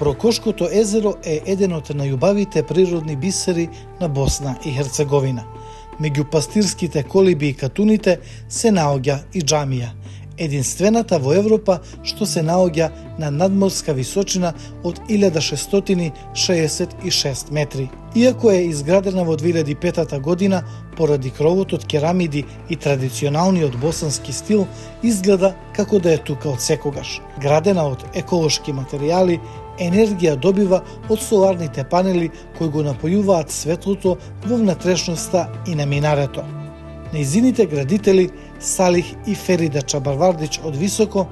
Прокошкото езеро е еден од најубавите природни бисери на Босна и Херцеговина. Меѓу пастирските колиби и катуните се наоѓа и џамија, единствената во Европа што се наоѓа на надморска височина од 1666 метри. Иако е изградена во 2005 година, поради кровот од керамиди и традиционалниот босански стил, изгледа како да е тука од секогаш. Градена од еколошки материјали, енергија добива од соларните панели кои го напојуваат светлото во внатрешноста и на минарето. Нејзините градители Салих и Ферида Чабарвардич од Високо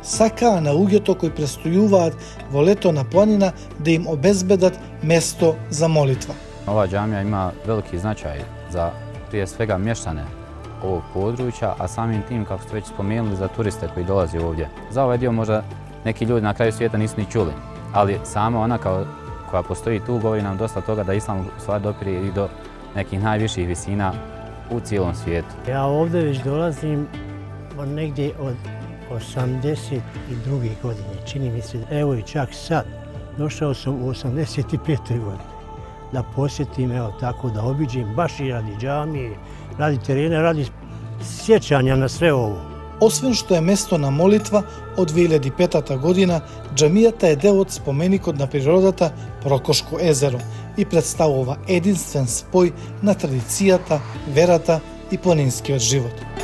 сакаа на луѓето кои престојуваат во лето на планина да им обезбедат место за молитва. Ова џамија има велики значај за прije svega mještane ovog područja, a samim tim, kako ste već spomenuli, za turiste koji dolaze ovdje. Za ovaj dio možda neki ljudi na kraju svijeta nisu ni čuli, ali sama ona koja postoji tu govori nam dosta toga da islam u stvari dopire i do nekih najviših visina u cijelom svijetu. Ja ovdje već dolazim negdje od 82. godine, čini mi se. Evo i čak sad, došao sam u 85. godini da posjetim, evo tako da obiđem, baš i radi džamije, radi terena, radi sjećanja na sve ovo. Освен што е место на молитва, од 2005 година џамијата е дел од споменикот на природата Прокошко езеро и представува единствен спој на традицијата, верата и планинскиот живот.